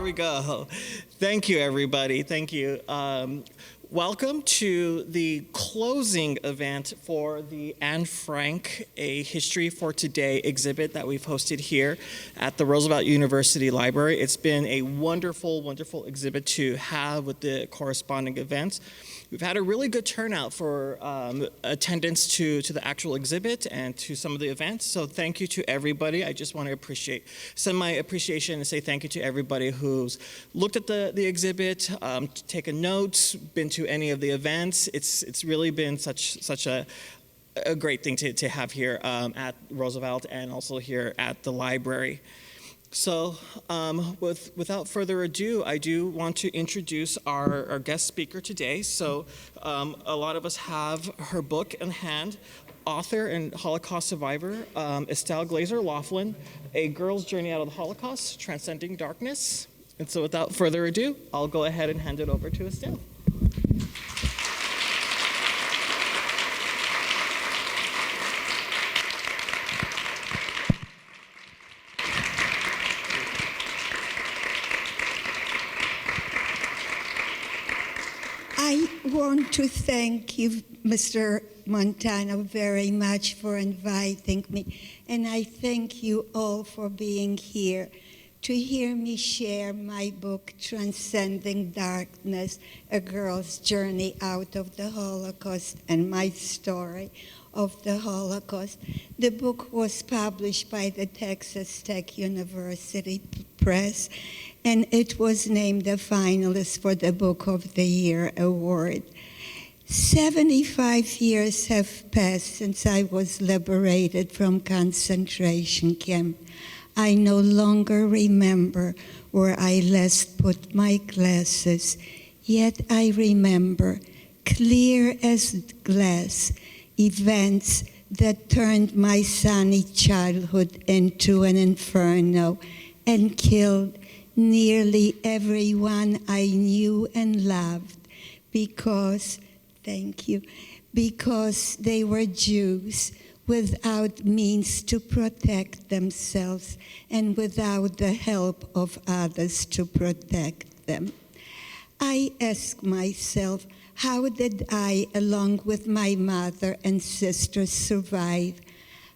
we go. Thank you, everybody. Thank you. Welcome to the closing event for the Anne Frank, A History for Today exhibit that we've hosted here at the Roosevelt University Library. It's been a wonderful, wonderful exhibit to have with the corresponding events. We've had a really good turnout for attendance to the actual exhibit and to some of the events. So thank you to everybody. I just want to send my appreciation and say thank you to everybody who's looked at the exhibit, taken notes, been to any of the events. It's really been such a great thing to have here at Roosevelt and also here at the library. So without further ado, I do want to introduce our guest speaker today. So a lot of us have her book in hand, author and Holocaust survivor, Estelle Glaser Laughlin, A Girl's Journey Out of the Holocaust, Transcending Darkness. And so without further ado, I'll go ahead and hand it over to Estelle. I want to thank you, Mr. Montano, very much for inviting me. And I thank you all for being here to hear me share my book, Transcending Darkness, A Girl's Journey Out of the Holocaust, and my story of the Holocaust. The book was published by the Texas Tech University Press, and it was named a finalist for the Book of the Year award. 75 years have passed since I was liberated from concentration camp. I no longer remember where I last put my glasses, yet I remember, clear as glass, events that turned my sunny childhood into an inferno and killed nearly everyone I knew and loved because they were Jews without means to protect themselves and without the help of others to protect them. I ask myself, how did I, along with my mother and sisters, survive?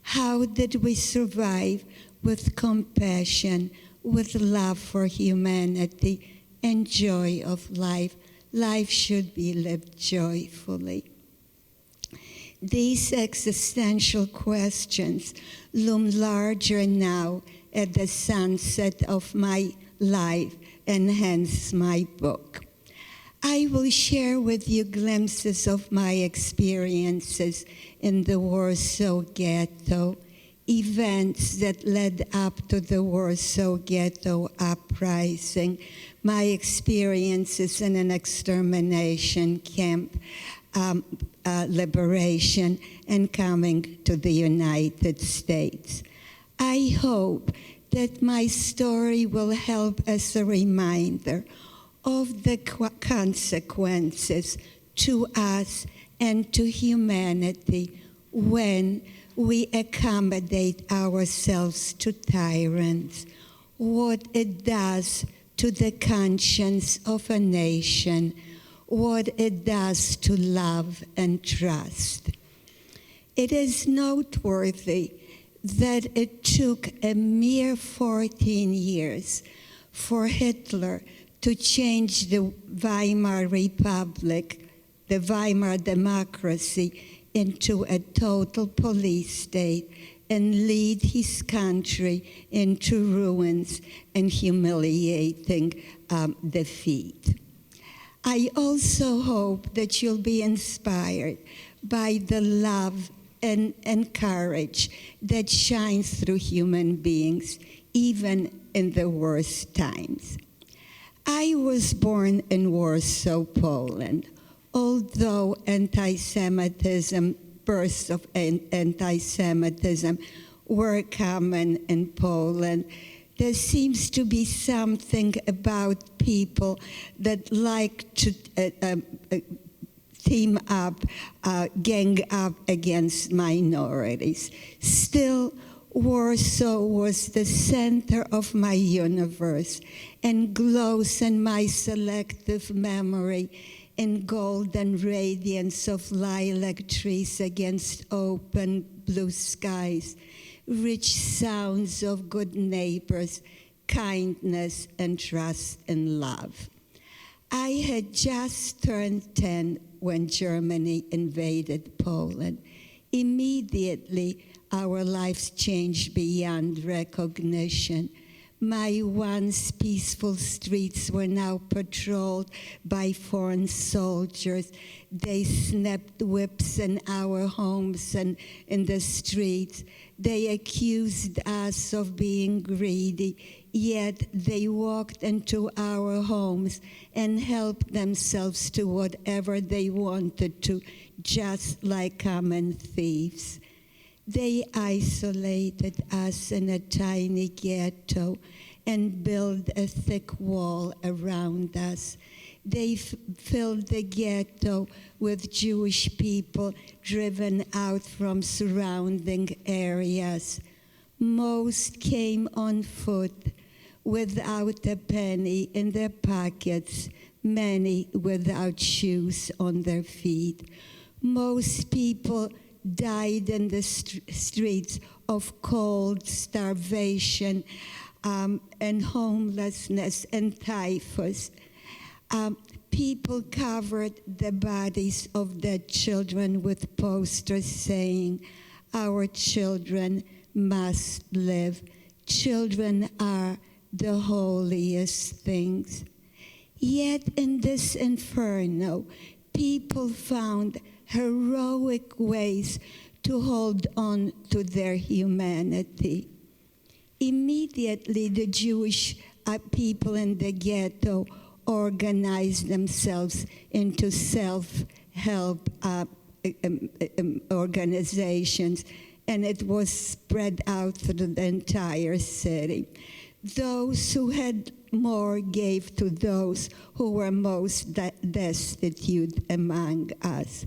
How did we survive with compassion, with love for humanity and joy of life? Life should be lived joyfully. These existential questions loom larger now at the sunset of my life, and hence my book. I will share with you glimpses of my experiences in the Warsaw Ghetto, events that led up to the Warsaw Ghetto uprising, my experiences in an extermination camp, liberation, and coming to the United States. I hope that my story will help as a reminder of the consequences to us and to humanity when we accommodate ourselves to tyrants, what it does to the conscience of a nation, what it does to love and trust. It is noteworthy that it took a mere 14 years for Hitler to change the Weimar Republic, the Weimar democracy, into a total police state and lead his country into ruins and humiliating defeat. I also hope that you'll be inspired by the love and courage that shines through human beings, even in the worst times. I was born in Warsaw, Poland. Although bursts of anti-Semitism were common in Poland, there seems to be something about people that like to team up, gang up against minorities. Still, Warsaw was the center of my universe and glows in my selective memory in golden radiance of lilac trees against open blue skies, rich sounds of good neighbors, kindness and trust and love. I had just turned 10 when Germany invaded Poland. Immediately, our lives changed beyond recognition. My once peaceful streets were now patrolled by foreign soldiers. They snapped whips in our homes and in the streets. They accused us of being greedy, yet they walked into our homes and helped themselves to whatever they wanted to, just like common thieves. They isolated us in a tiny ghetto and built a thick wall around us. They filled the ghetto with Jewish people driven out from surrounding areas. Most came on foot without a penny in their pockets, many without shoes on their feet. Most people died in the streets of cold, starvation, and homelessness and typhus. People covered the bodies of their children with posters saying, "Our children must live. Children are the holiest things." Yet in this inferno, people found heroic ways to hold on to their humanity. Immediately, the Jewish people in the ghetto organized themselves into self-help organizations, and it was spread out through the entire city. Those who had more gave to those who were most destitute among us.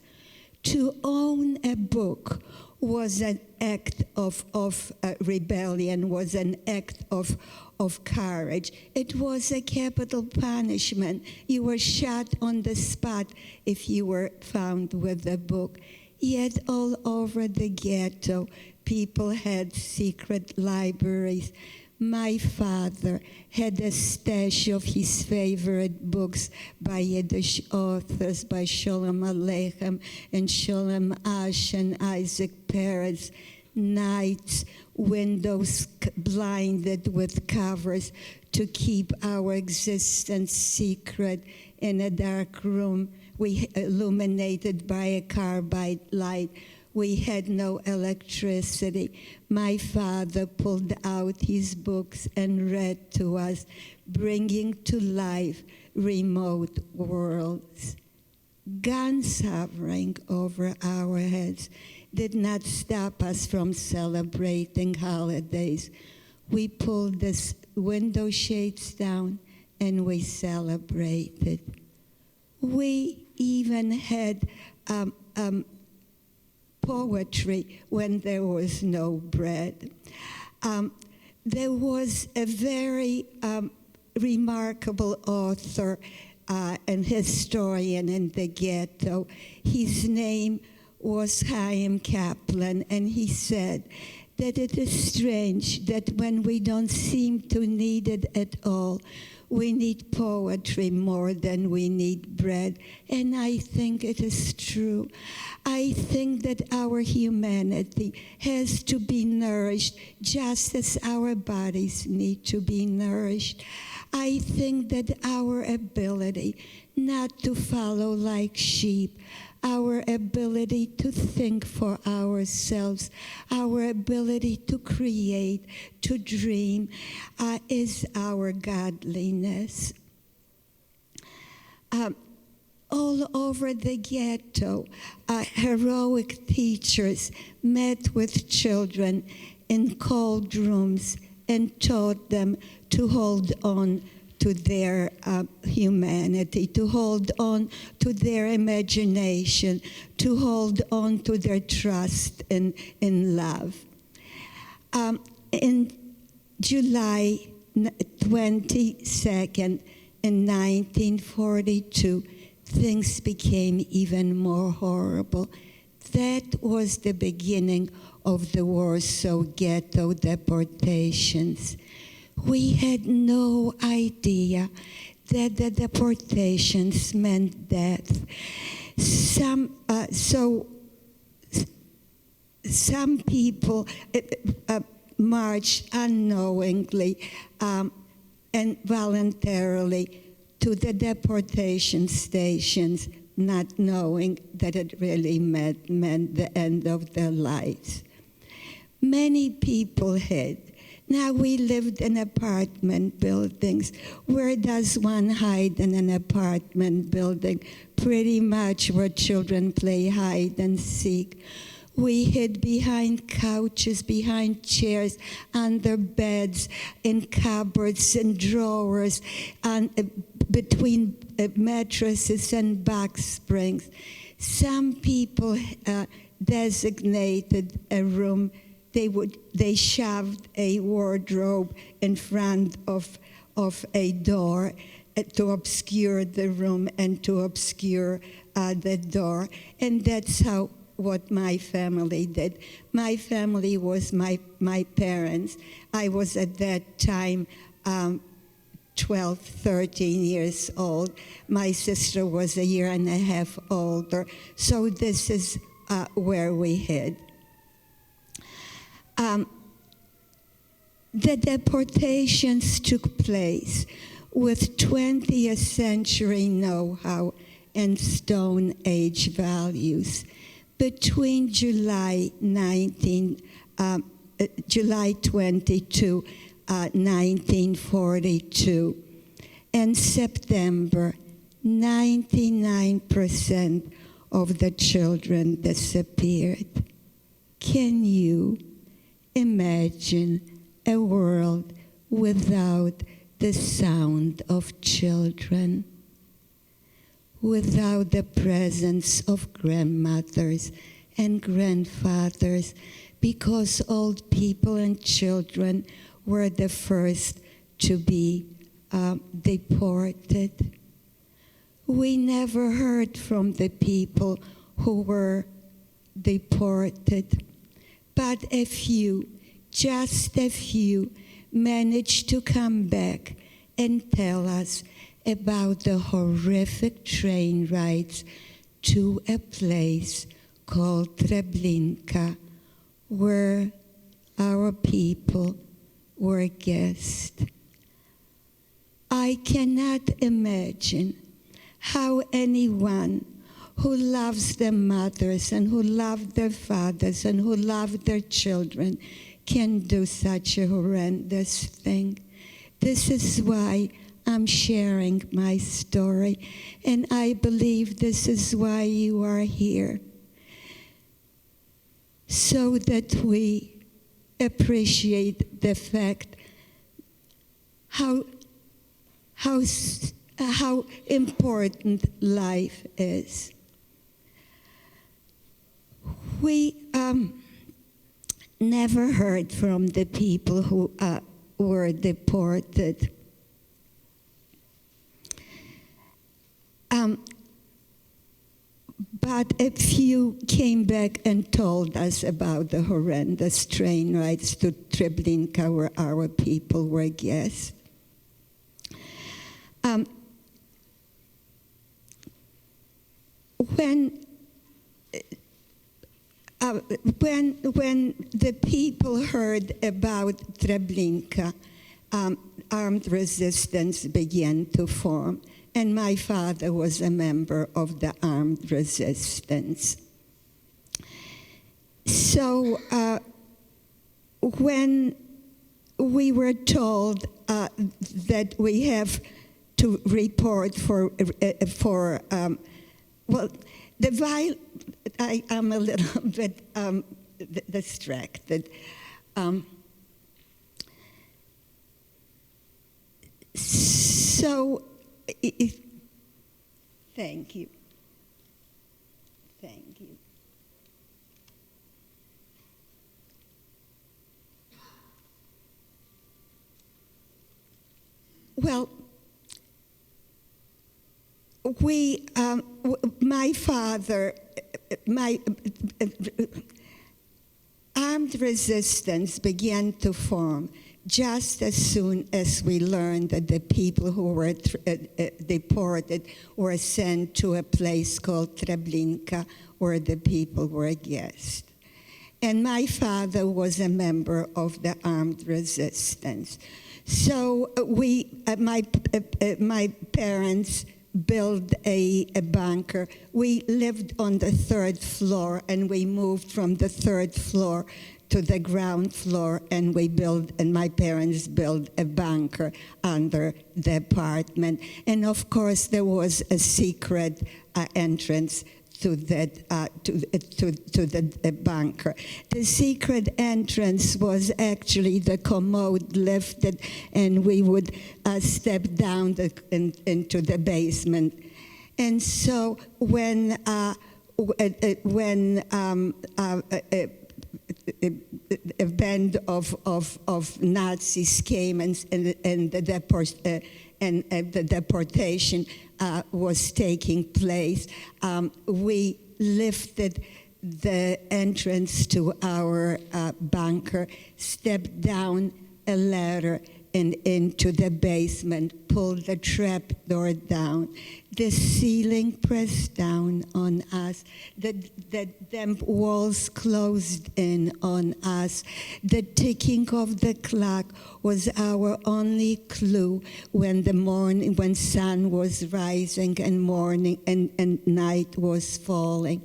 To own a book was an act of rebellion, was an act of courage. It was a capital punishment. You were shot on the spot if you were found with a book. Yet all over the ghetto, people had secret libraries. My father had a stash of his favorite books by Yiddish authors, by Sholem Aleichem and Sholem Asch and Isaac Peretz. Nights, windows blinded with covers to keep our existence secret in a dark room, we illuminated by a carbide light. We had no electricity. My father pulled out his books and read to us, bringing to life remote worlds. Guns hovering over our heads did not stop us from celebrating holidays. We pulled the window shades down and we celebrated. We even had poetry when there was no bread. There was a very remarkable author and historian in the ghetto. His name was Chaim Kaplan, and he said that it is strange that when we don't seem to need it at all, we need poetry more than we need bread. And I think it is true. I think that our humanity has to be nourished just as our bodies need to be nourished. I think that our ability not to follow like sheep, our ability to think for ourselves, our ability to create, to dream, is our godliness. All over the ghetto, heroic teachers met with children in cold rooms and taught them to hold on to their humanity, to hold on to their imagination, to hold on to their trust in love. In July 22nd, in 1942, things became even more horrible. That was the beginning of the Warsaw Ghetto deportations. We had no idea that the deportations meant death. Some people marched unknowingly and voluntarily to the deportation stations, not knowing that it really meant the end of their lives. Many people had. Now we lived in apartment buildings. Where does one hide in an apartment building? Pretty much where children play hide and seek. We hid behind couches, behind chairs, under beds, in cupboards and drawers, and between mattresses and box springs. Some people designated a room. They shoved a wardrobe in front of a door to obscure the room and to obscure the door. And that's what my family did. My family was my parents. I was at that time 12, 13 years old. My sister was a year and a half older. So this is where we hid. The deportations took place with 20th century know-how and Stone Age values. Between July 22, 1942, and September, 99% of the children disappeared. Can you imagine a world without the sound of children? Without the presence of grandmothers and grandfathers, because old people and children were the first to be deported. We never heard from the people who were deported, but a few, just a few, managed to come back and tell us about the horrific train rides to a place called Treblinka, where our people were guests. I cannot imagine how anyone who loves their mothers and who love their fathers and who love their children can do such a horrendous thing. This is why I'm sharing my story, and I believe this is why you are here, so that we appreciate the fact how important life is. We never heard from the people who were deported. But a few came back and told us about the horrendous train rides to Treblinka, where our people were guests. When the people heard about Treblinka, armed resistance began to form. And my father was a member of the armed resistance. So when we were told that we have to report I am a little bit distracted. Thank you. Thank you. Well, my father, armed resistance began to form just as soon as we learned that the people who were deported were sent to a place called Treblinka, where the people were guests. And my father was a member of the armed resistance. So my parents built a bunker. We lived on the 3rd floor, and we moved from the 3rd floor to the ground floor, and my parents built a bunker under the apartment. And of course, there was a secret entrance to the bunker. The secret entrance was actually the commode lifted, and we would step down into the basement. And so when a band of Nazis came and the deportation was taking place, we lifted the entrance to our bunker, stepped down a ladder and into the basement, pulled the trap door down. The ceiling pressed down on us. The damp walls closed in on us. The ticking of the clock was our only clue when sun was rising and night was falling.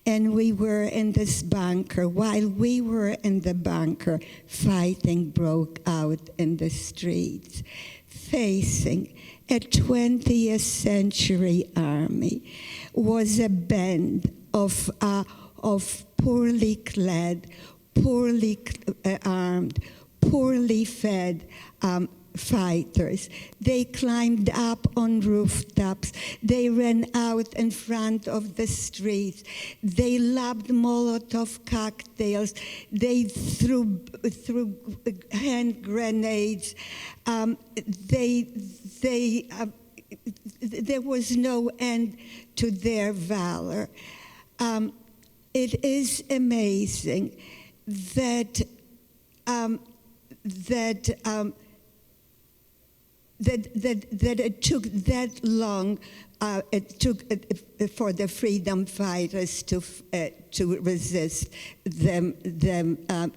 And we were in this bunker. While we were in the bunker, fighting broke out in the streets, facing a 20th century army was a band of poorly clad, poorly armed, poorly fed fighters. They climbed up on rooftops. They ran out in front of the streets. They lobbed Molotov cocktails. They threw hand grenades. There was no end to their valor. It is amazing that it took that long. It took for the freedom fighters to resist them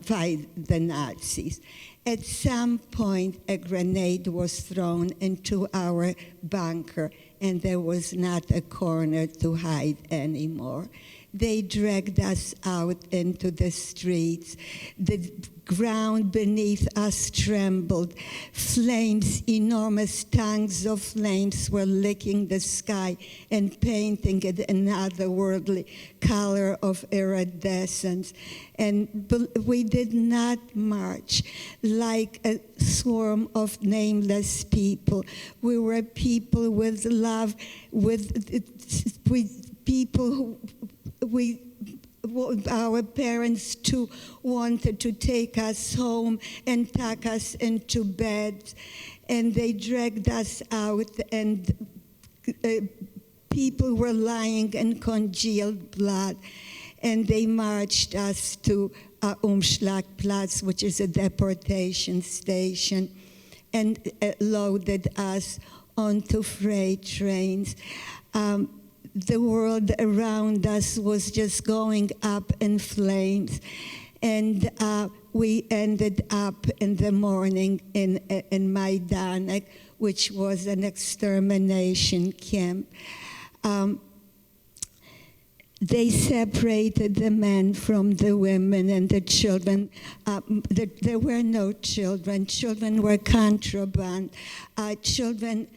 fight the Nazis. At some point, a grenade was thrown into our bunker, and there was not a corner to hide anymore. They dragged us out into the streets. The ground beneath us trembled. Flames, enormous tongues of flames were licking the sky and painting it an otherworldly color of iridescence. And we did not march like a swarm of nameless people. We were people with love, with people who our parents too wanted to take us home and tuck us into beds, and they dragged us out, and people were lying in congealed blood, and they marched us to Umschlagplatz, which is a deportation station, and loaded us onto freight trains. The world around us was just going up in flames. And we ended up in the morning in Majdanek, which was an extermination camp. They separated the men from the women and the children. There were no children. Children were contraband. Children,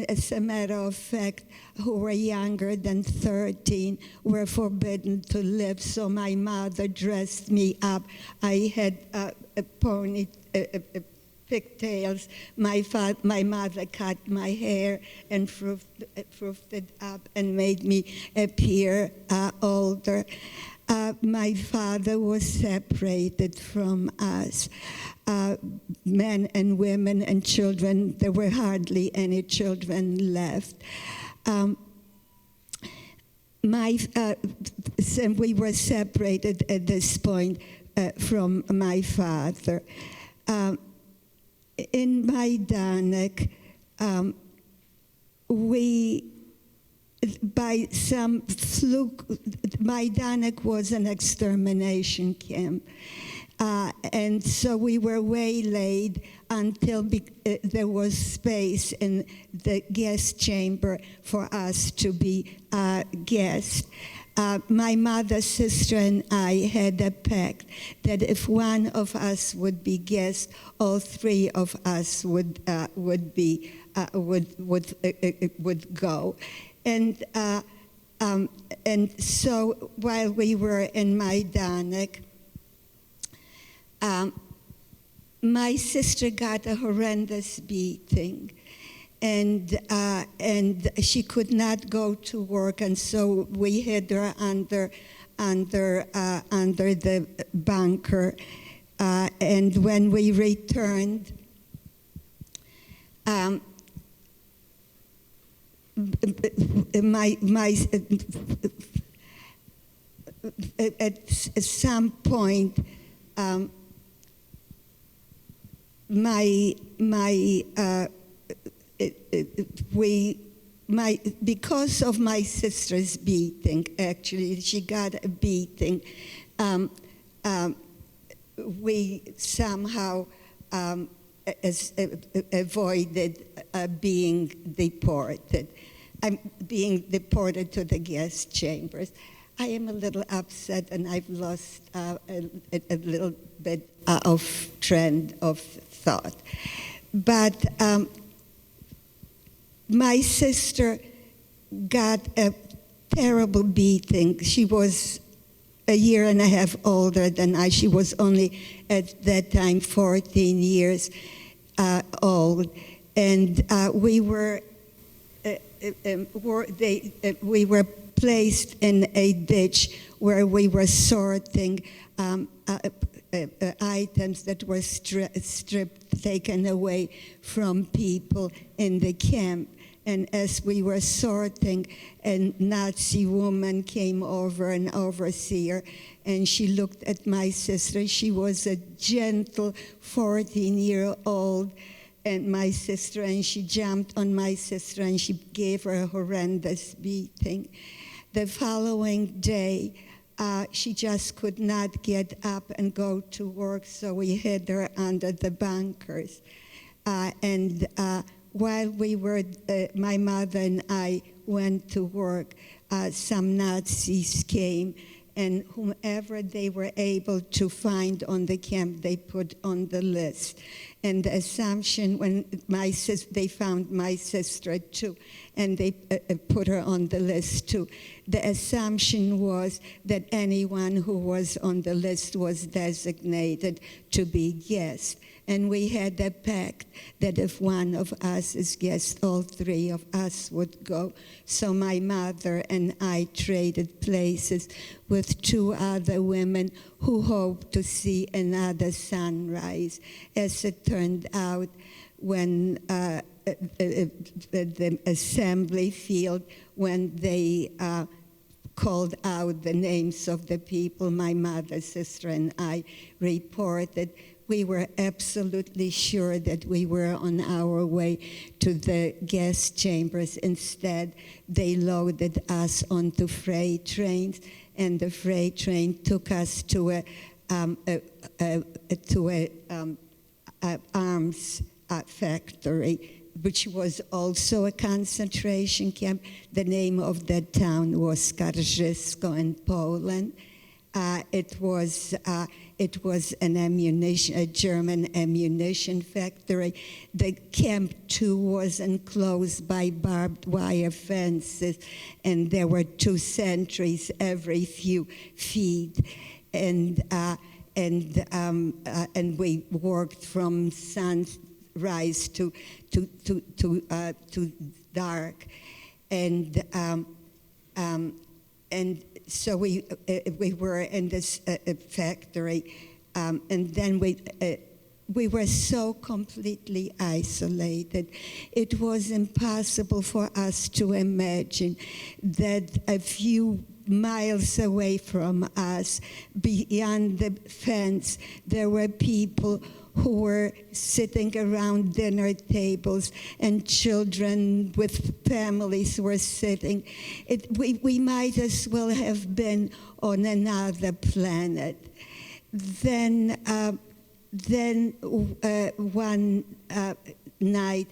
as a matter of fact, who were younger than 13 were forbidden to live. So my mother dressed me up. I had pigtails. My mother cut my hair and froothed it up and made me appear older. My father was separated from us, men and women and children. There were hardly any children left. We were separated at this point from my father. In Majdanek, by some fluke, Majdanek was an extermination camp. And so we were waylaid until there was space in the guest chamber for us to be guests. My mother, sister, and I had a pact that if one of us would be guest, all three of us would go. And so while we were in Majdanek, my sister got a horrendous beating, and she could not go to work, and so we hid her under the bunker. And when we returned, at some point, because of my sister's beating, actually, she got a beating. We somehow avoided being deported. I'm being deported to the guest chambers. I am a little upset, and I've lost a little bit of trend of thought. But my sister got a terrible beating. She was a year and a half older than I. She was only at that time 14 years old, and we were placed in a ditch where we were sorting items that were stripped, taken away from people in the camp. And as we were sorting, a Nazi woman came over, an overseer, and she looked at my sister. She was a gentle 14-year-old, and my sister, and she jumped on my sister, and she gave her a horrendous beating. The following day, she just could not get up and go to work, so we hid her under the bunkers. While we were, my mother and I went to work, some Nazis came, and whomever they were able to find on the camp, they put on the list. And the assumption, when they found my sister too, and they put her on the list too, the assumption was that anyone who was on the list was designated to be guest. And we had a pact that if one of us is guest, all three of us would go. So my mother and I traded places with two other women who hoped to see another sunrise. As it turned out, when the assembly field, when they called out the names of the people my mother, sister, and I reported, we were absolutely sure that we were on our way to the guest chambers. Instead, they loaded us onto freight trains, and the freight train took us to a arms factory, which was also a concentration camp. The name of that town was Skarżysko in Poland. It was a German ammunition factory. The camp too was enclosed by barbed wire fences, and there were 2 sentries every few feet. And we worked from sunrise to dark, and and so we were in this factory, and then we were so completely isolated. It was impossible for us to imagine that a few miles away from us, beyond the fence, there were people who were sitting around dinner tables, and children with families were sitting. We might as well have been on another planet. Then one night,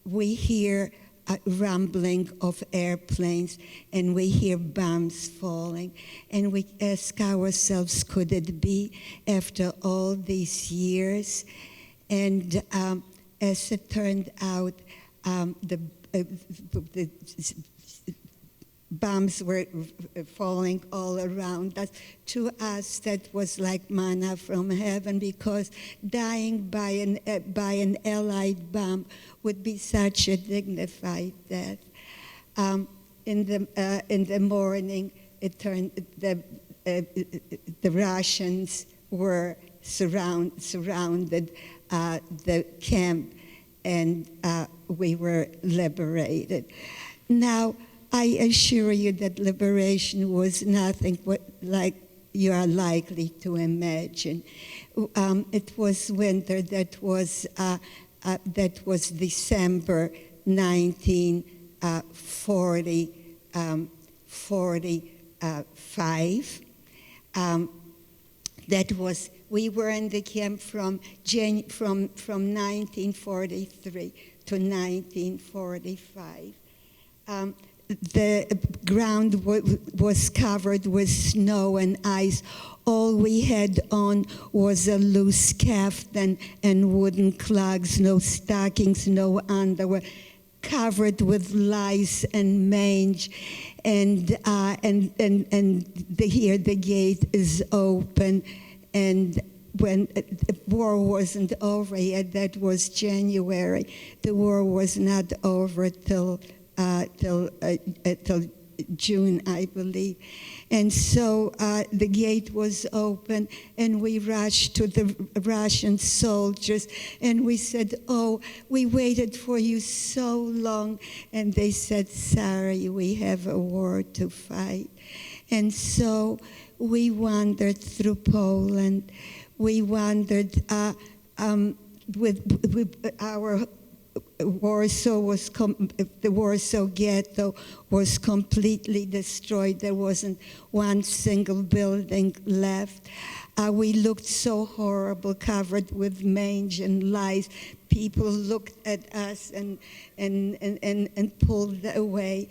we hear a rumbling of airplanes, and we hear bombs falling, and we ask ourselves, could it be after all these years? And as it turned out, the bombs were falling all around us. To us, that was like manna from heaven, because dying by an Allied bomb would be such a dignified death. In the morning, it turned the Russians were surrounded the camp, and we were liberated. Now, I assure you that liberation was nothing like you are likely to imagine. It was winter. That was December 1945. We were in the camp from 1943 to 1945. The ground was covered with snow and ice. All we had on was a loose caftan and wooden clogs, no stockings, no underwear, covered with lice and mange. And here the gate is open. And when the war wasn't over yet, that was January. The war was not over till June, I believe. And so the gate was open, and we rushed to the Russian soldiers, and we said, "Oh, we waited for you so long." And they said, "Sorry, we have a war to fight." And so we wandered through Poland. We wandered with our Warsaw the Warsaw Ghetto was completely destroyed. There wasn't one single building left. We looked so horrible, covered with mange and lice. People looked at us and pulled away.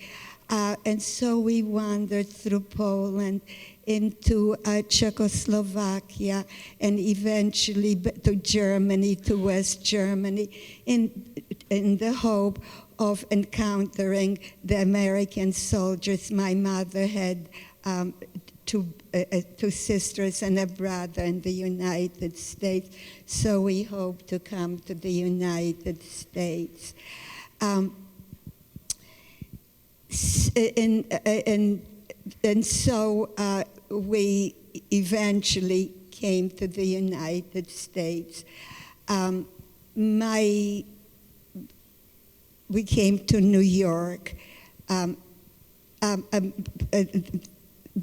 And so we wandered through Poland into Czechoslovakia, and eventually to Germany, to West Germany, in the hope of encountering the American soldiers. My mother had two sisters and a brother in the United States, so we hope to come to the United States. And so we eventually came to the United States. We came to New York.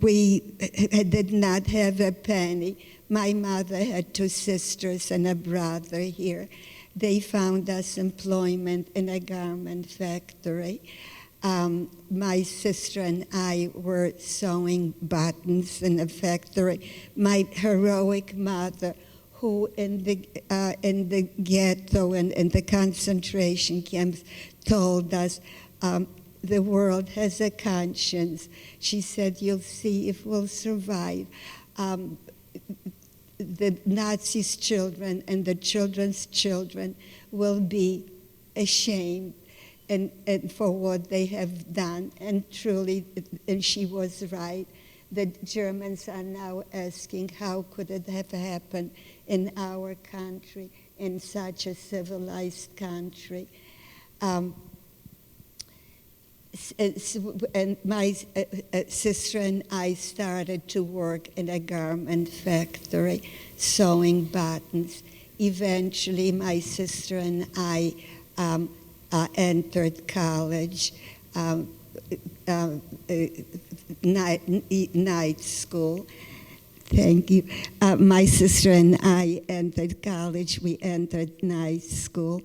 We did not have a penny. My mother had two sisters and a brother here. They found us employment in a garment factory. My sister and I were sewing buttons in a factory. My heroic mother, who in the ghetto and in the concentration camps told us, the world has a conscience. She said, "You'll see if we'll survive. The Nazis' children and the children's children will be ashamed and for what they have done." And truly, and she was right. The Germans are now asking, how could it have happened in our country, in such a civilized country? And my sister and I started to work in a garment factory, sewing buttons. Eventually, my sister and I entered college, night school. Thank you. My sister and I entered college. We entered night school.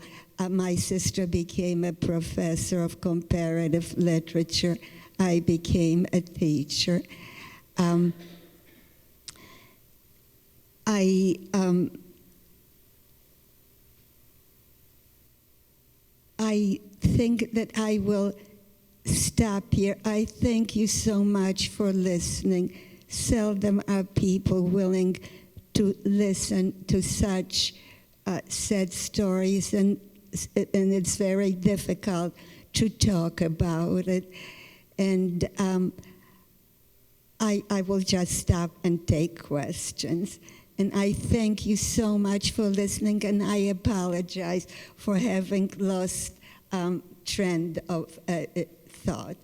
My sister became a professor of comparative literature. I became a teacher. I think that I will stop here. I thank you so much for listening. Seldom are people willing to listen to such sad stories, and it's very difficult to talk about it. And I will just stop and take questions. And I thank you so much for listening, and I apologize for having lost trend of thought.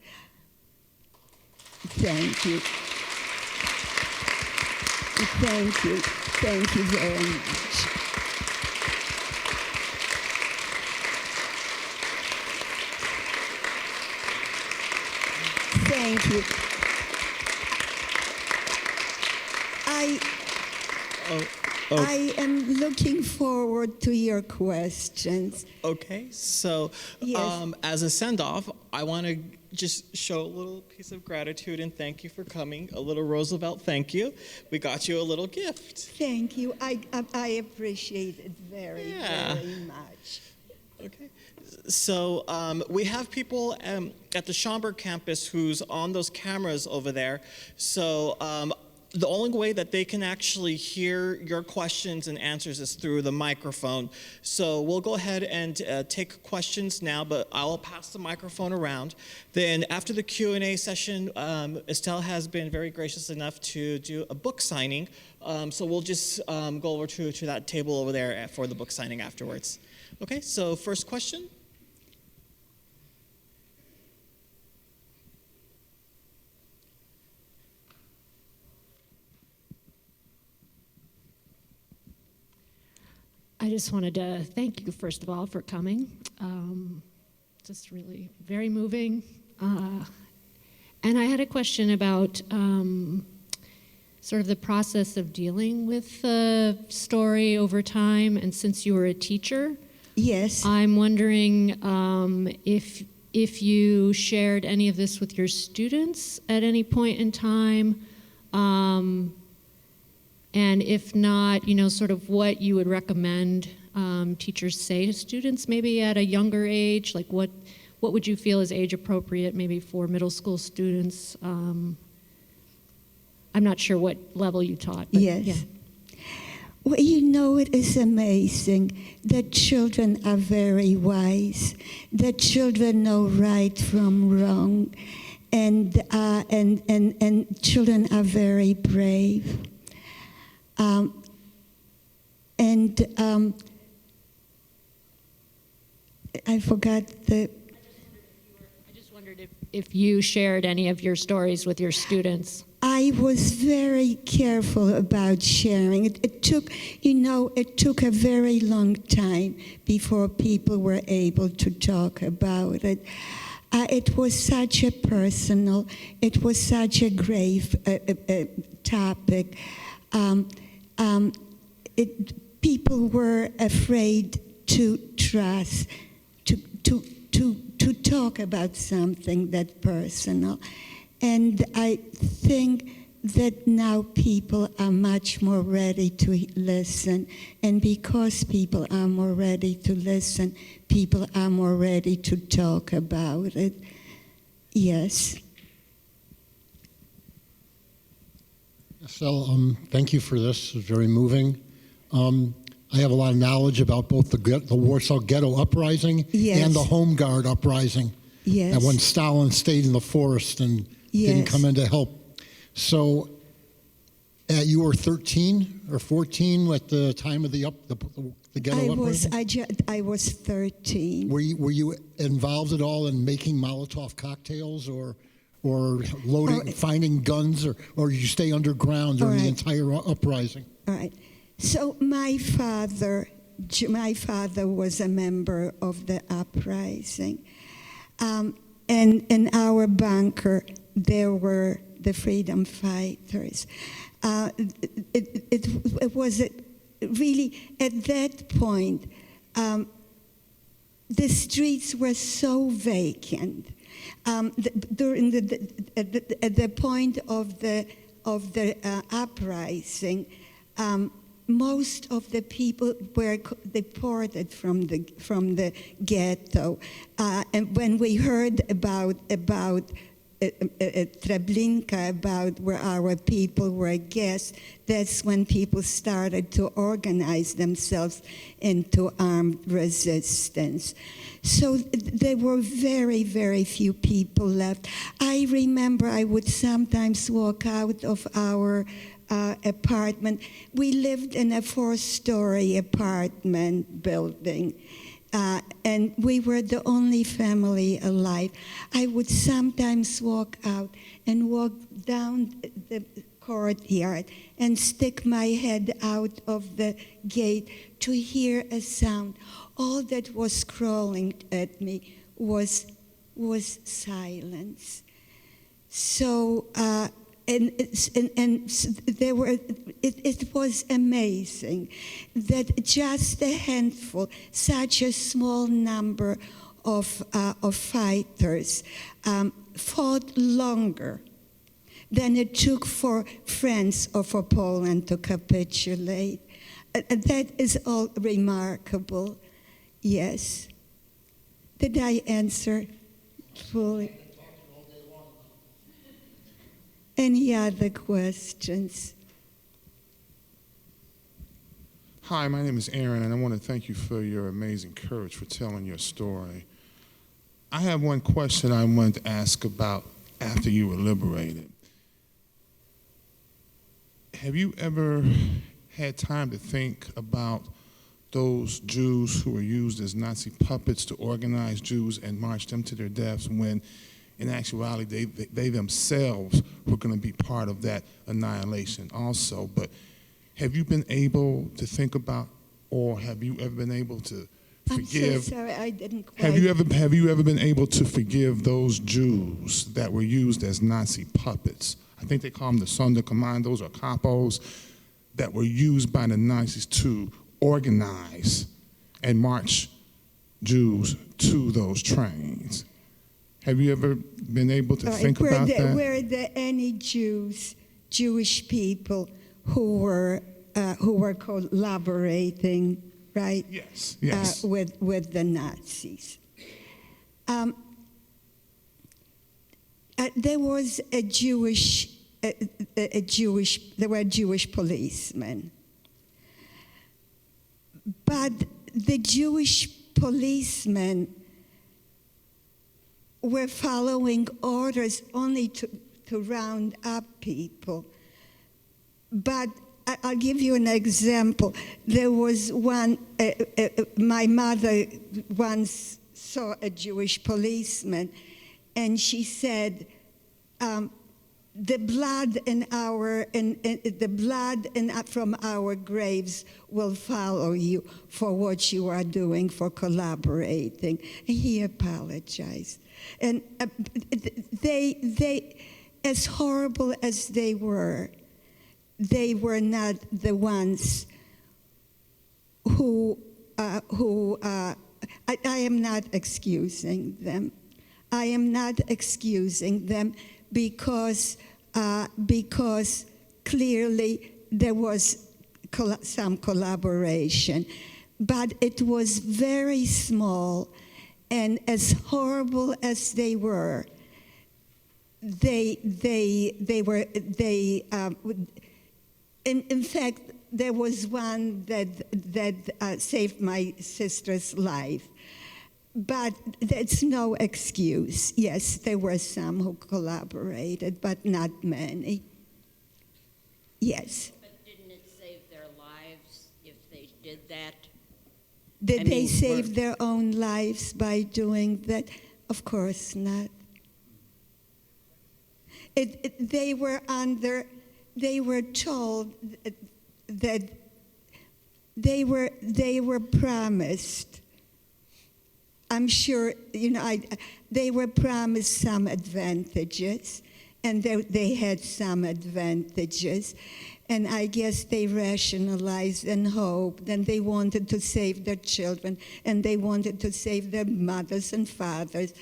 Thank you. Thank you. Thank you very much. Thank you. I am looking forward to your questions. Okay, so Yes. as a send-off, I want to just show a little piece of gratitude and thank you for coming. A little Roosevelt thank you. We got you a little gift. Thank you. I appreciate it very, very much. Okay. So we have people at the Schaumburg campus who's on those cameras over there. So the only way that they can actually hear your questions and answers is through the microphone. So we'll go ahead and take questions now, but I will pass the microphone around. Then after the Q&A session, Estelle has been very gracious enough to do a book signing. So we'll just go over to that table over there for the book signing afterwards. Okay, so first question. I just wanted to thank you, first of all, for coming. Just really very moving. And I had a question about sort of the process of dealing with the story over time. And since you were a teacher, Yes. I'm wondering if you shared any of this with your students at any point in time. And if not, sort of what you would recommend teachers say to students maybe at a younger age, like what would you feel is age appropriate maybe for middle school students? I'm not sure what level you taught. But Yes. Yeah. Well, it is amazing that children are very wise, that children know right from wrong, and children are very brave. I forgot the... I just wondered if you shared any of your stories with your students. I was very careful about sharing. It took a very long time before people were able to talk about it. It was such a personal, it was such a grave topic. People were afraid to trust, to talk about something that personal. And I think that now people are much more ready to listen. And because people are more ready to listen, people are more ready to talk about it. Yes. Estelle, thank you for this. It's very moving. I have a lot of knowledge about both the Warsaw Ghetto uprising Yes. and the Home Guard uprising. Yes. And when Stalin stayed in the forest and didn't Yes. come in to help. So You were 13 or 14 at the time of the ghetto uprising? I was 13. Were you involved at all in making Molotov cocktails or loading, finding guns, or you stay underground during the entire uprising? All right. So my father was a member of the uprising. And in our bunker, there were the freedom fighters. It was really, at that point, the streets were so vacant. During at the point of the uprising, most of the people were deported from the ghetto, and when we heard about Treblinka, about where our people were guests, that's when people started to organize themselves into armed resistance. So there were very, very few people left. I remember I would sometimes walk out of our apartment. We lived in a 4-story apartment building. And we were the only family alive. I would sometimes walk out and walk down the courtyard and stick my head out of the gate to hear a sound. All that was crawling at me was silence. So, it was amazing that just a handful, such a small number of fighters fought longer than it took for France or for Poland to capitulate. That is all remarkable. Yes. Did I answer fully? Any other questions? Hi, my name is Aaron, and I want to thank you for your amazing courage for telling your story. I have one question I wanted to ask about after you were liberated. Have you ever had time to think about those Jews who were used as Nazi puppets to organize Jews and march them to their deaths, when in actuality they themselves were going to be part of that annihilation also? But have you been able to think about, or have you ever been able to forgive? I'm so sorry, I didn't quite. Have you ever been able to forgive those Jews that were used as Nazi puppets? I think they call them the Sonderkommandos or capos, that were used by the Nazis to organize and march Jews to those trains. Have you ever been able to think about that? Were there any Jewish people who were collaborating, right? Yes. With the Nazis. There was there were Jewish policemen, but the Jewish policemen were following orders only to round up people. But I'll give you an example. There was one, my mother once saw a Jewish policeman, and she said, the blood from our graves will follow you for what you are doing, for collaborating. And he apologized. And they, as horrible as they were not the ones who I am not excusing them. I am not excusing them because clearly there was some collaboration, but it was very small, and as horrible as they were, in fact, there was one that saved my sister's life. But that's no excuse. Yes, there were some who collaborated, but not many. Yes. But didn't it save their lives if they did that? Did I they mean, save their own lives by doing that? Of course not. They were told that they were promised. I'm sure, they were promised some advantages, and they had some advantages. And I guess they rationalized and hoped, and they wanted to save their children, and they wanted to save their mothers and fathers.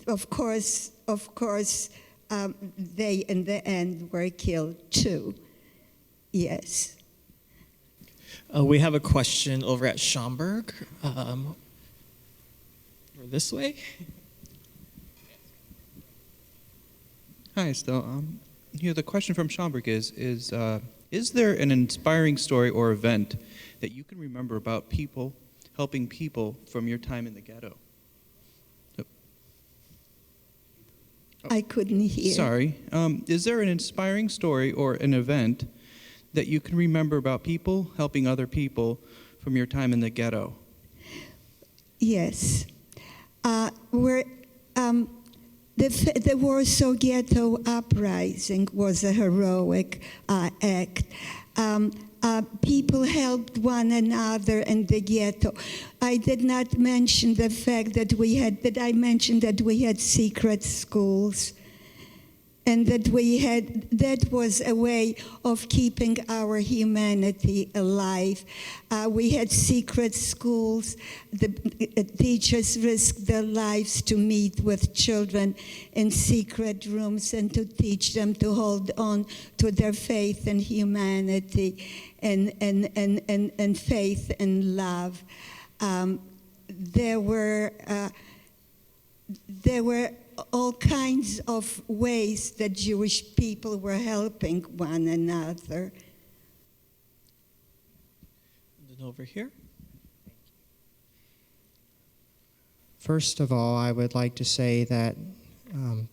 Of course, they in the end were killed too. Yes. We have a question over at Schaumburg. This way. Hi, Estelle. The question from Schaumburg is there an inspiring story or event that you can remember about people helping people from your time in the ghetto? I couldn't hear. Sorry. Is there an inspiring story or an event that you can remember about people helping other people from your time in the ghetto? Yes. The Warsaw Ghetto uprising was a heroic act. People helped one another in the ghetto. I did not mention the fact that I mentioned that we had secret schools, and that that was a way of keeping our humanity alive. We had secret schools. The teachers risked their lives to meet with children in secret rooms and to teach them to hold on to their faith in humanity and faith and love. There were all kinds of ways that Jewish people were helping one another. And then over here. First of all, I would like to say that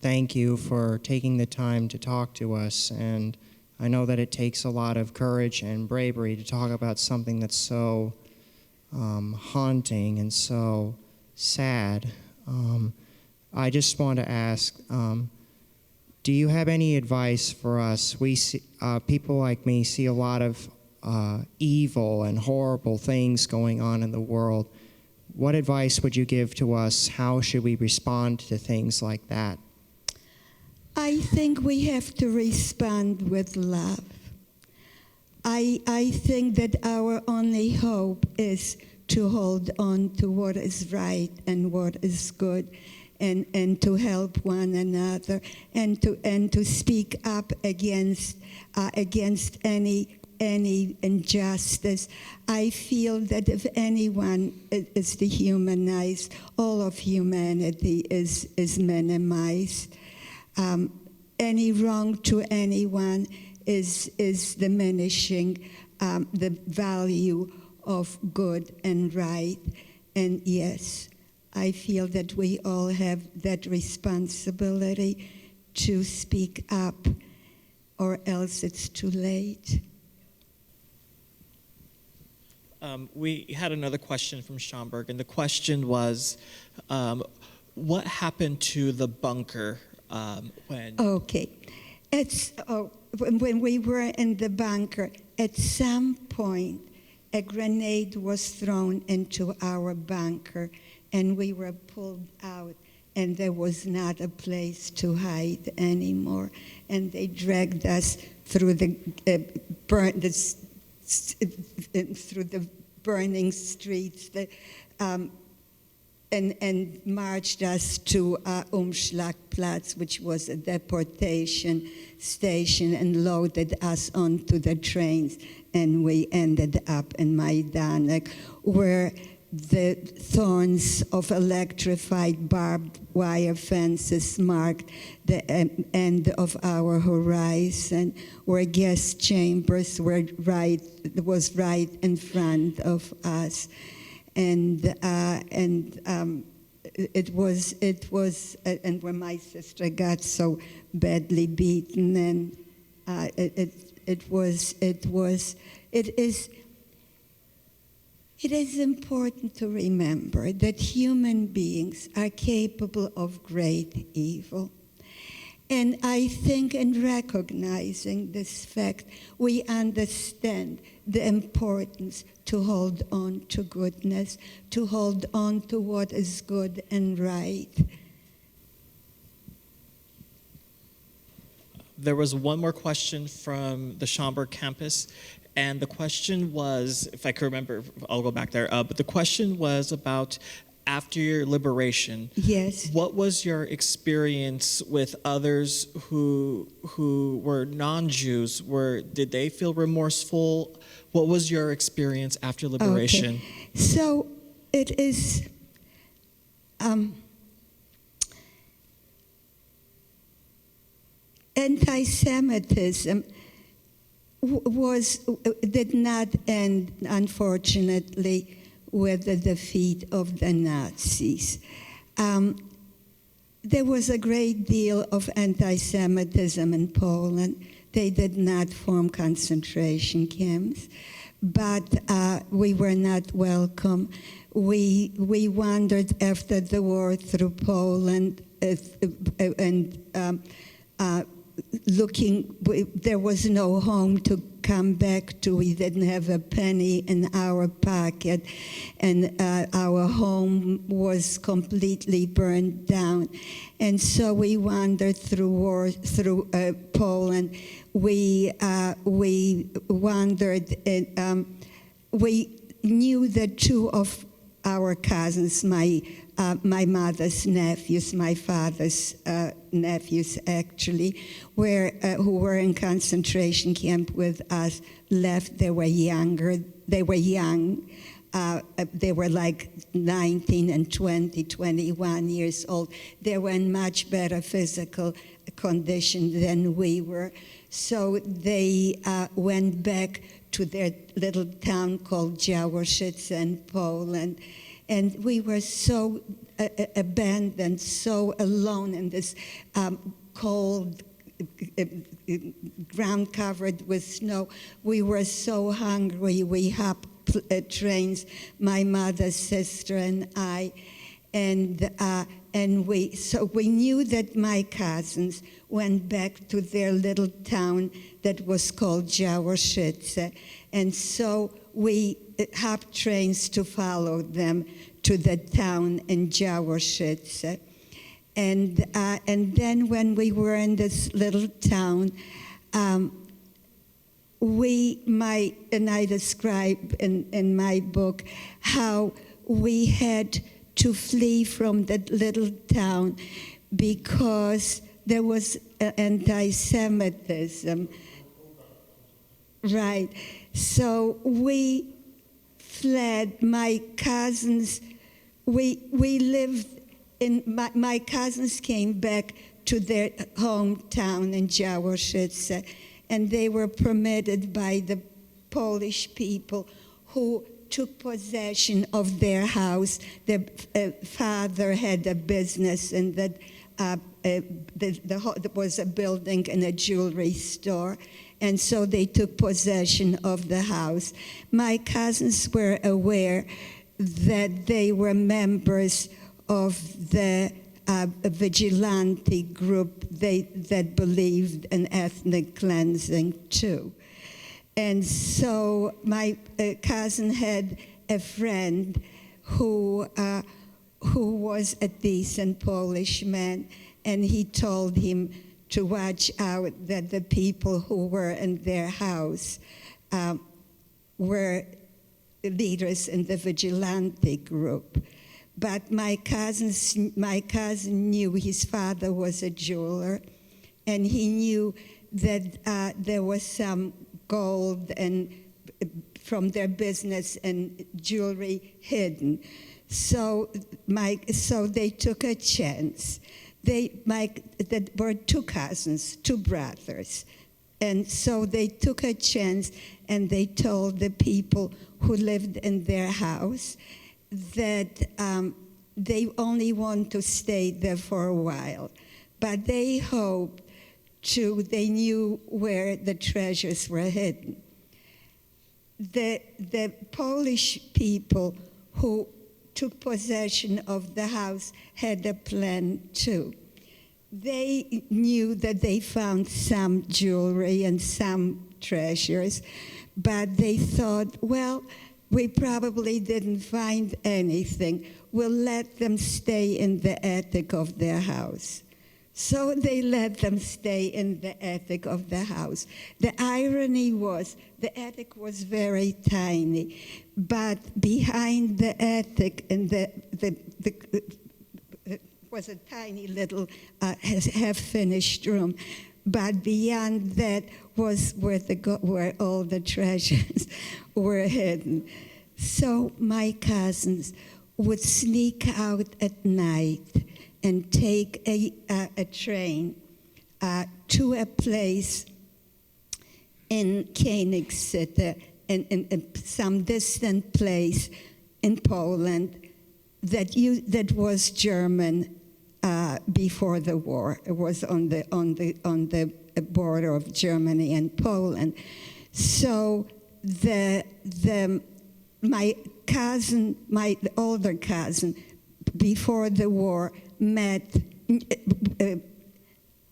thank you for taking the time to talk to us. And I know that it takes a lot of courage and bravery to talk about something that's so haunting and so sad. I just want to ask, do you have any advice for us? We see, people like me see a lot of evil and horrible things going on in the world. What advice would you give to us? How should we respond to things like that? I think we have to respond with love. I think that our only hope is to hold on to what is right and what is good, and to help one another, and to speak up against any injustice. I feel that if anyone is dehumanized, all of humanity is minimized. Any wrong to anyone is diminishing the value of good and right. And yes, I feel that we all have that responsibility to speak up, or else it's too late. We had another question from Schaumburg, and the question was, what happened to the bunker when... Okay. When we were in the bunker, at some point, a grenade was thrown into our bunker, and we were pulled out, and there was not a place to hide anymore. And they dragged us through the burning streets, and marched us to Umschlagplatz, which was a deportation station, and loaded us onto the trains. And we ended up in Majdanek, where the thorns of electrified barbed wire fences marked the end of our horizon, where gas chambers was right in front of us. And and where my sister got so badly beaten, and it is important to remember that human beings are capable of great evil. And I think in recognizing this fact, we understand the importance to hold on to goodness, to hold on to what is good and right. There was one more question from the Schaumburg campus, and the question was, if I can remember, I'll go back there, but the question was about after your liberation. Yes. What was your experience with others who were non-Jews? Did they feel remorseful? What was your experience after liberation? Okay. So it is anti-Semitism did not end, unfortunately, with the defeat of the Nazis. There was a great deal of anti-Semitism in Poland. They did not form concentration camps, but we were not welcome. We wandered after the war through Poland and looking, there was no home to come back to. We didn't have a penny in our pocket, and our home was completely burned down. And so we wandered through Poland. We wandered, and we knew that two of our cousins, my mother's nephews, my father's nephews actually, who were in concentration camp with us, left. They were younger. They were young. They were like 19 and 20, 21 years old. They were in much better physical condition than we were. So they went back to their little town called Jaworzyce in Poland. And we were so abandoned, so alone in this cold ground covered with snow. We were so hungry. We hopped trains, my mother's sister and I, and we knew that my cousins went back to their little town that was called Jaworzyce, and so we hopped trains to follow them to the town in Jaworzyce. And then when we were in this little town, I describe in my book how we had to flee from that little town because there was anti-Semitism. Right. So we fled. My cousins, we lived in, my cousins came back to their hometown in Jaworzyce, and they were permitted by the Polish people who took possession of their house. Their father had a business, and that there was a building and a jewelry store, and so they took possession of the house. My cousins were aware that they were members of the vigilante group that believed in ethnic cleansing too. And so my cousin had a friend who was a decent Polish man, and he told him to watch out that the people who were in their house were leaders in the vigilante group. But my cousin knew his father was a jeweler, and he knew that there was some gold and from their business and jewelry hidden. So they took a chance. There were two cousins, two brothers. And so they took a chance, and they told the people who lived in their house that they only want to stay there for a while. But they hoped they knew where the treasures were hidden. The Polish people who took possession of the house had a plan too. They knew that they found some jewelry and some treasures, but they thought, well, we probably didn't find anything. We'll let them stay in the attic of their house. So they let them stay in the attic of the house. The irony was, the attic was very tiny, but behind the attic, and was a tiny little half-finished room, but beyond that was where all the treasures were hidden. So my cousins would sneak out at night and take a train to a place in Koenigsegg, in some distant place in Poland that was German before the war. It was on the border of Germany and Poland. So my older cousin, before the war,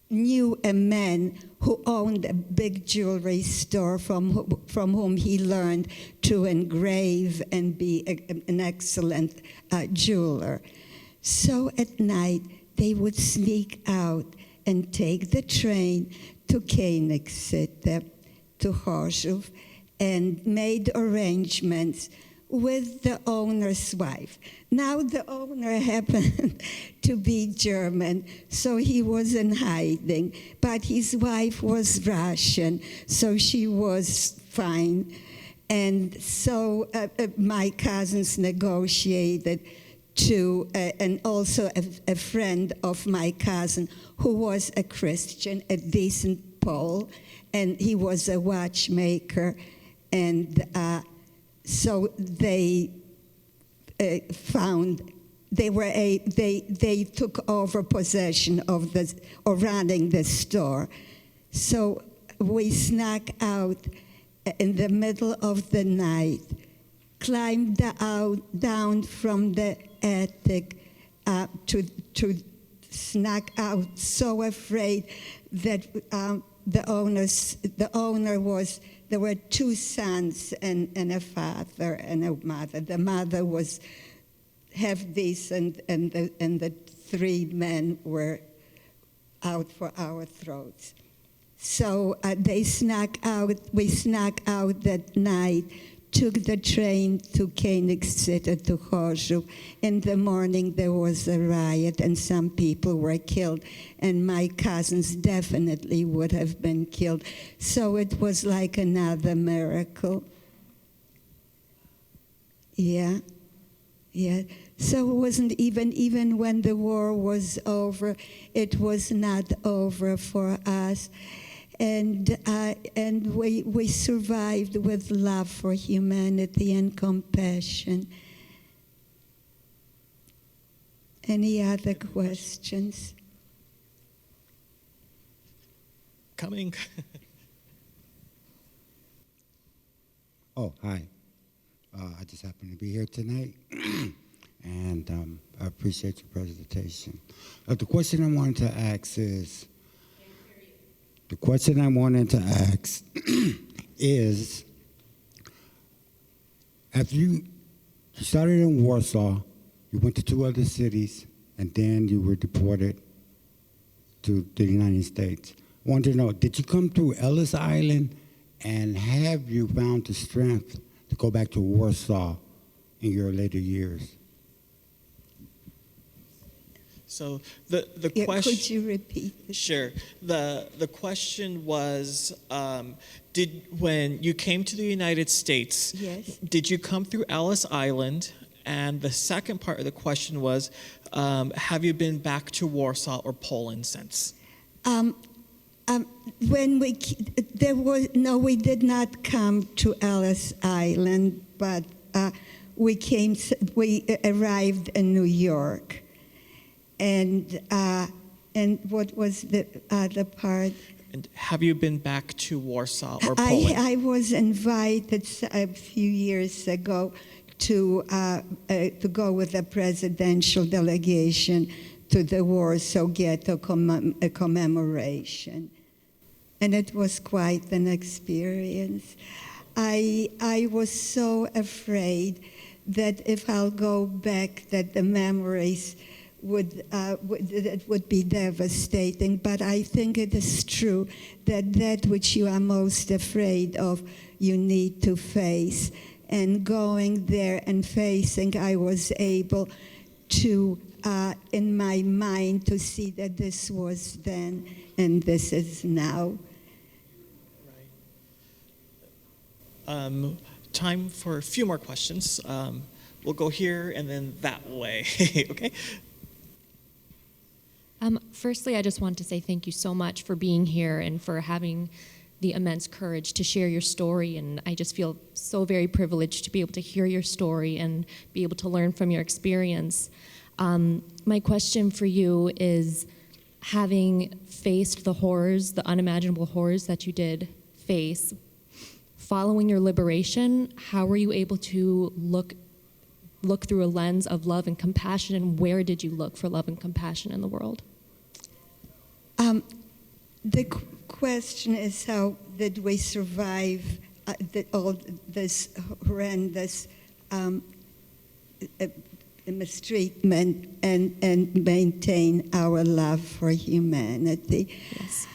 knew a man who owned a big jewelry store from whom he learned to engrave and be an excellent jeweler. So at night, they would sneak out and take the train to Koenigsegg, to Chorzów, and made arrangements with the owner's wife. Now the owner happened to be German, so he was in hiding, but his wife was Russian, so she was fine. And so my cousins negotiated and also a friend of my cousin who was a Christian, a decent Pole, and he was a watchmaker, and so they they took over possession of running the store. So we snuck out in the middle of the night, climbed down from the attic to snuck out, so afraid that there were two sons and a father and a mother. The mother was half decent, and the three men were out for our throats. So we snuck out that night, took the train to Koenigsegg, to Chorzów. In the morning, there was a riot, and some people were killed, and my cousins definitely would have been killed. So it was like another miracle. Yeah. So it wasn't even when the war was over, it was not over for us. And we survived with love for humanity and compassion. Any other questions? Coming. Oh, hi. I just happen to be here tonight, and I appreciate your presentation. The question I wanted to ask is, after you started in Warsaw, you went to 2 other cities, and then you were deported to the United States. I wanted to know, did you come through Ellis Island, and have you found the strength to go back to Warsaw in your later years? So the question. Could you repeat? Sure. The question was, when you came to the United States, Yes. did you come through Ellis Island? And the second part of the question was, have you been back to Warsaw or Poland since? We did not come to Ellis Island, but we arrived in New York, and what was the other part? And have you been back to Warsaw or Poland? I was invited a few years ago to go with a presidential delegation to the Warsaw Ghetto commemoration. And it was quite an experience. I was so afraid that if I'll go back, that the memories would be devastating. But I think it is true that which you are most afraid of, you need to face. And going there and facing, I was able to, in my mind, to see that this was then and this is now. Time for a few more questions. We'll go here and then that way. Okay? Firstly, I just want to say thank you so much for being here and for having the immense courage to share your story. And I just feel so very privileged to be able to hear your story and be able to learn from your experience. My question for you is, having faced the horrors, the unimaginable horrors that you did face, following your liberation, how were you able to look through a lens of love and compassion, and where did you look for love and compassion in the world? The question is, how did we survive all this horrendous mistreatment and maintain our love for humanity? Yes.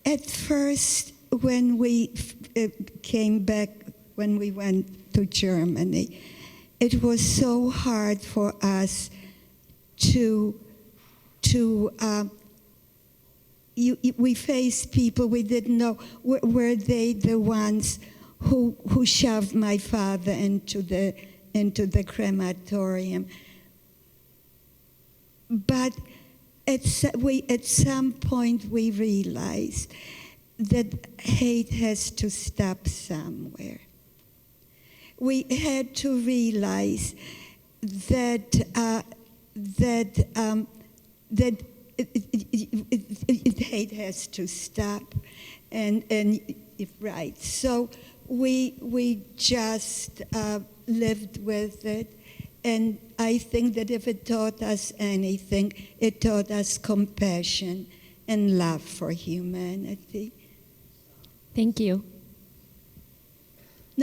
At first, when we came back, when we went to Germany, it was so hard for us we faced people we didn't know. Were they the ones who shoved my father into the crematorium? But at some point we realized that hate has to stop somewhere. We had to realize that hate has to stop, and right. So we just lived with it, and I think that if it taught us anything, it taught us compassion and love for humanity. Thank you.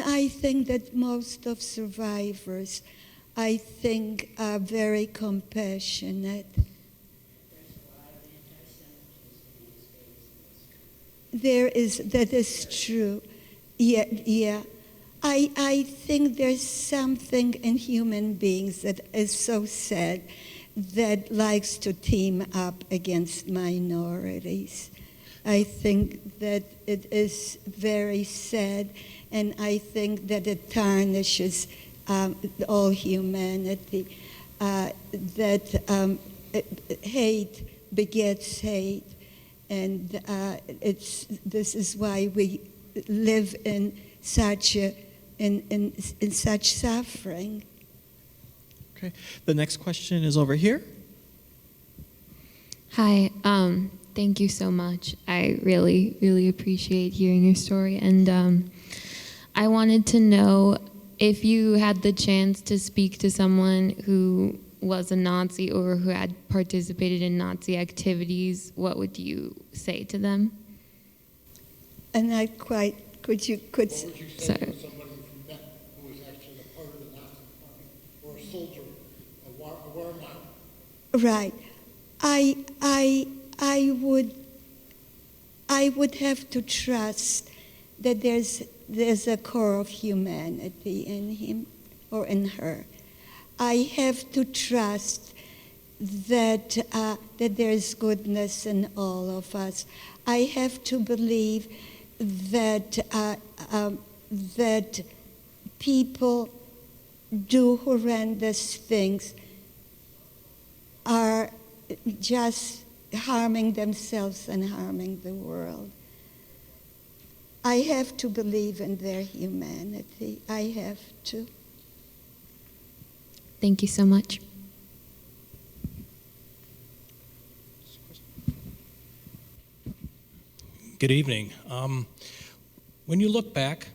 I think that most of survivors, I think, are very compassionate. That is true. Yeah. I think there's something in human beings that is so sad, that likes to team up against minorities. I think that it is very sad, and I think that it tarnishes all humanity, that hate begets hate, and this is why we live in such suffering. Okay. The next question is over here. Hi. Thank you so much. I really, really appreciate hearing your story. And I wanted to know, if you had the chance to speak to someone who was a Nazi or who had participated in Nazi activities, what would you say to them? And I quite, could you What would you say to somebody from that who was actually a part of the Nazi Party, or a soldier, a war man? Right. I would have to trust that there's a core of humanity in him or in her. I have to trust that that there's goodness in all of us. I have to believe that that people do horrendous things, are just harming themselves and harming the world. I have to believe in their humanity. I have to. Thank you so much. Good evening. When you look back,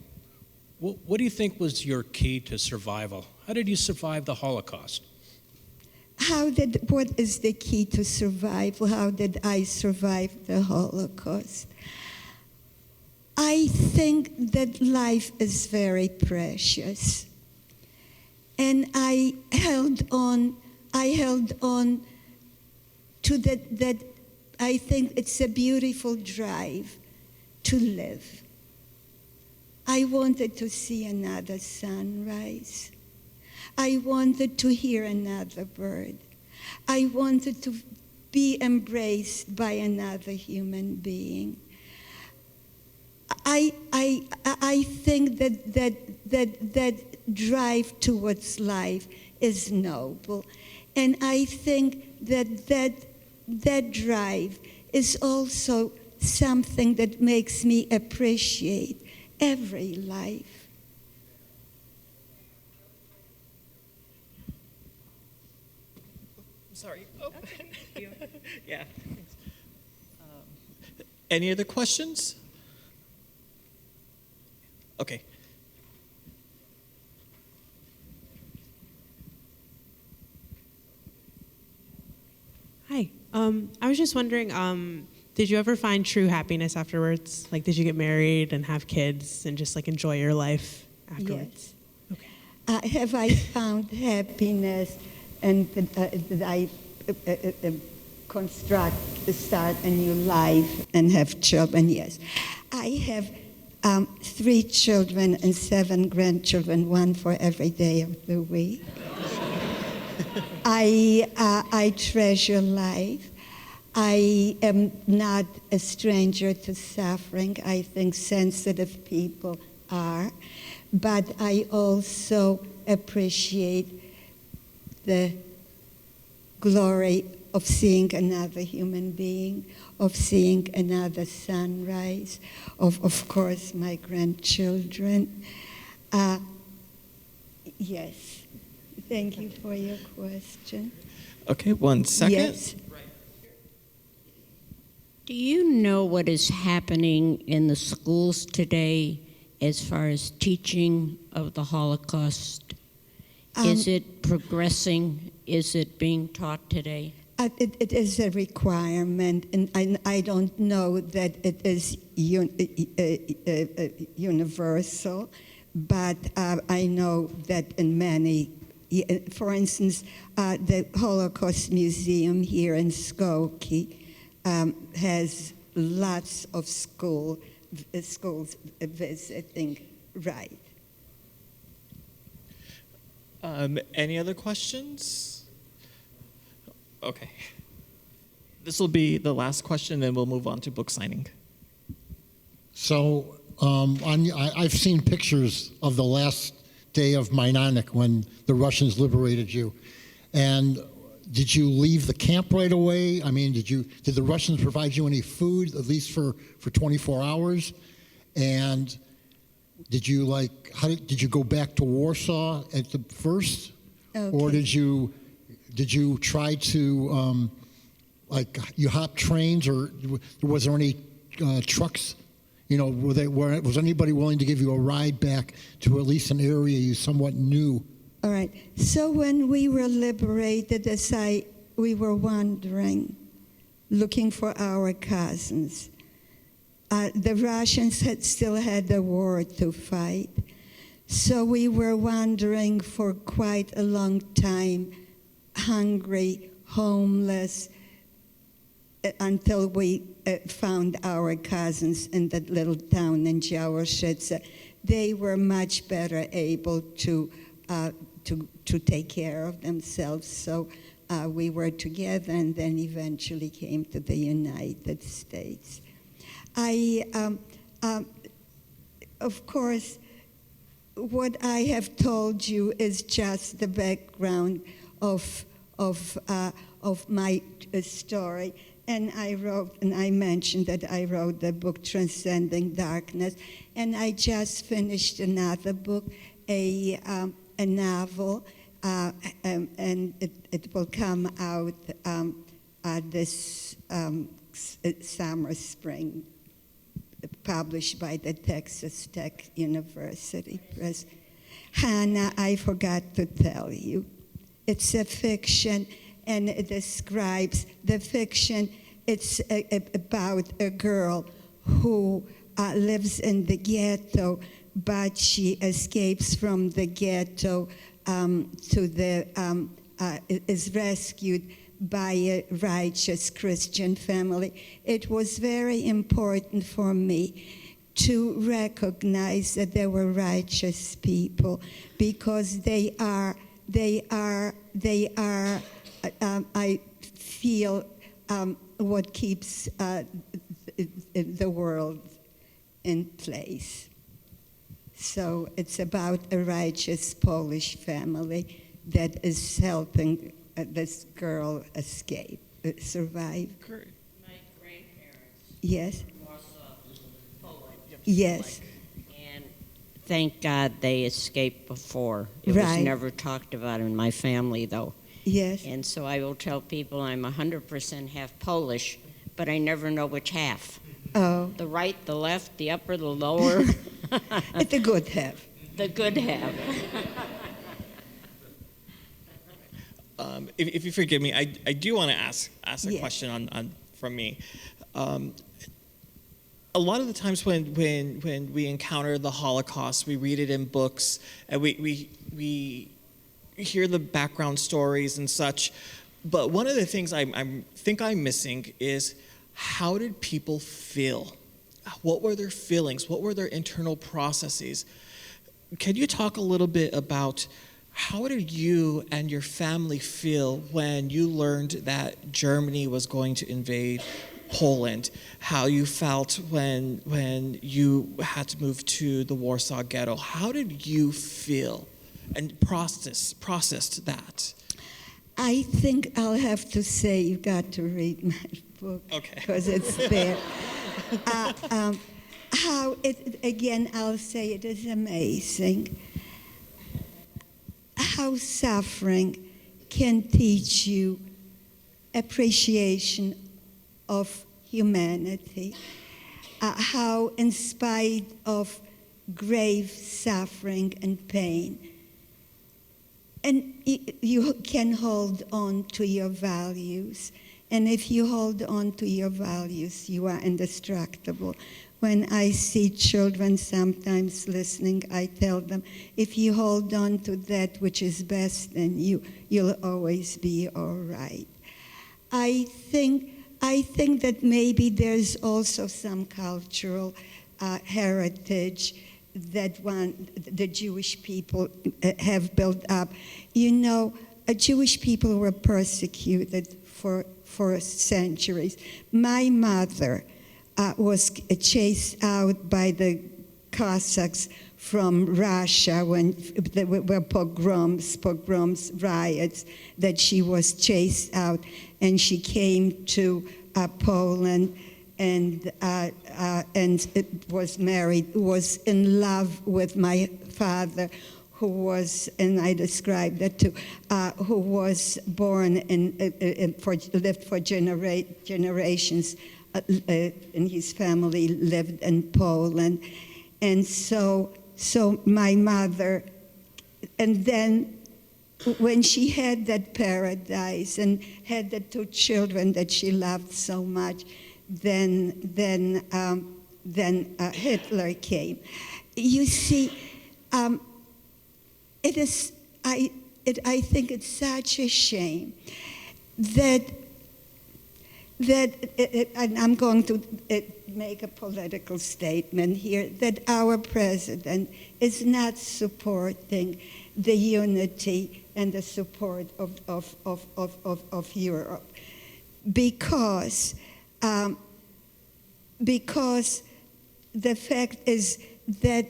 what do you think was your key to survival? How did you survive the Holocaust? What is the key to survival? How did I survive the Holocaust? I think that life is very precious. And I held on to that I think it's a beautiful drive to live. I wanted to see another sunrise. I wanted to hear another bird. I wanted to be embraced by another human being. I think that drive towards life is noble. And I think that drive is also something that makes me appreciate every life. Sorry. Oh. Yeah. Any other questions? Okay. Hi. I was just wondering, did you ever find true happiness afterwards? Like, did you get married and have kids and just like enjoy your life afterwards? Yes. Okay. Have I found happiness and did I start a new life and have children? Yes. I have 3 children and 7 grandchildren, 1 for every day of the week. I treasure life. I am not a stranger to suffering. I think sensitive people are. But I also appreciate the glory of seeing another human being, of seeing another sunrise, of course, my grandchildren. Yes. Thank you for your question. Okay, 1 second. Yes. Do you know what is happening in the schools today as far as teaching of the Holocaust? Is it progressing? Is it being taught today? It is a requirement, and I don't know that it is universal, but I know that in many, for instance, the Holocaust Museum here in Skokie has lots of schools visiting, right. Any other questions? Okay. This will be the last question, then we'll move on to book signing. So I've seen pictures of the last day of Majdanek when the Russians liberated you. And did you leave the camp right away? I mean, did the Russians provide you any food, at least for 24 hours? And did you did you go back to Warsaw at the first? Okay. Or did you try to, you hop trains, or was there any trucks? Was anybody willing to give you a ride back to at least an area you somewhat knew? All right. So when we were liberated, we were wandering, looking for our cousins. The Russians still had the war to fight. So we were wandering for quite a long time, hungry, homeless, until we found our cousins in that little town in Jaworzyce. They were much better able to take care of themselves. So we were together, and then eventually came to the United States. Of course, what I have told you is just the background of my story. And I mentioned that I wrote the book Transcending Darkness, and I just finished another book, a novel, and it will come out this summer, spring, published by the Texas Tech University Press. Hannah, I forgot to tell you, it's a fiction, and it describes the fiction. It's about a girl who lives in the ghetto, but she escapes from the ghetto is rescued by a righteous Christian family. It was very important for me to recognize that there were righteous people, because they are I feel what keeps the world in place. So it's about a righteous Polish family that is helping this girl escape, survive. My grandparents. Yes. Warsaw, Poland. Yes. And thank God they escaped before. It was never talked about in my family, though. Yes. And so I will tell people I'm 100% half Polish, but I never know which half. Oh. The right, the left, the upper, the lower. The good half. The good half. If you forgive me, I do want to ask a question on from me. A lot of the times when we encounter the Holocaust, we read it in books, and we hear the background stories and such. But one of the things I think I'm missing is, how did people feel? What were their feelings? What were their internal processes? Can you talk a little bit about how did you and your family feel when you learned that Germany was going to invade Poland? How you felt when you had to move to the Warsaw Ghetto? How did you feel and processed that? I think I'll have to say you got to read my book, because it's there. Again, I'll say it is amazing how suffering can teach you appreciation of humanity, how in spite of grave suffering and pain, and you can hold on to your values. And if you hold on to your values, you are indestructible. When I see children sometimes listening, I tell them, if you hold on to that which is best in you, you'll always be all right. I think that maybe there's also some cultural heritage that the Jewish people have built up. You know, Jewish people were persecuted for centuries. My mother was chased out by the Cossacks from Russia when there were pogroms, riots, that she was chased out, and she came to Poland and was married, was in love with my father, who was, and I described that too, who was born lived for generations, and his family lived in Poland. And so my mother, and then when she had that paradise and had the two children that she loved so much, then Hitler came. You see, it is. I think it's such a shame that and I'm going to make a political statement here, that our president is not supporting the unity and the support of Europe, because the fact is that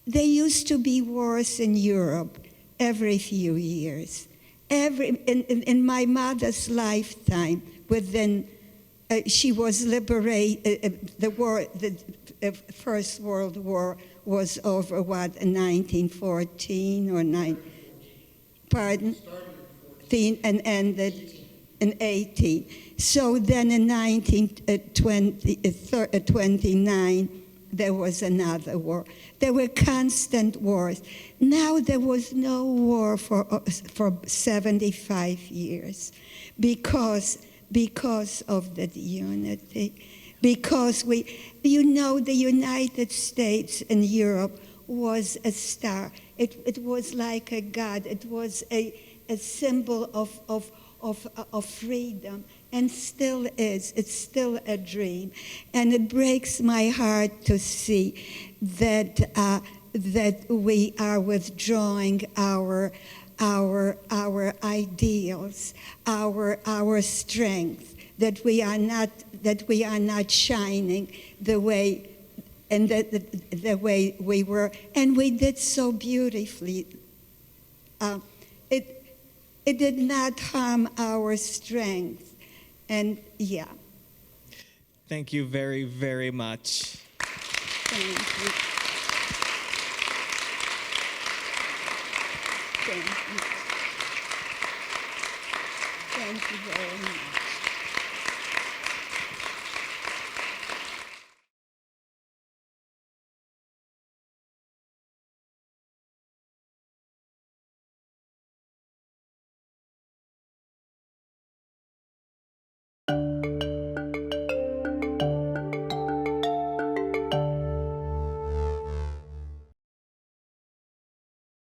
there used to be wars in Europe every few years. In my mother's lifetime, within. She was liberated. The First World War was over, what, in 1914 or 9? Pardon? And ended in 18. So then in 1929, there was another war. There were constant wars. Now there was no war for 75 years because of the unity. Because the United States and Europe was a star. It was like a god. It was a symbol of freedom, and still is. It's still a dream. And it breaks my heart to see that we are withdrawing our ideals, our strength, that we are not shining the way and the way we were, and we did so beautifully. It did not harm our strength, and yeah. Thank you very, very much. Thank you. Thank you. Thank you very much.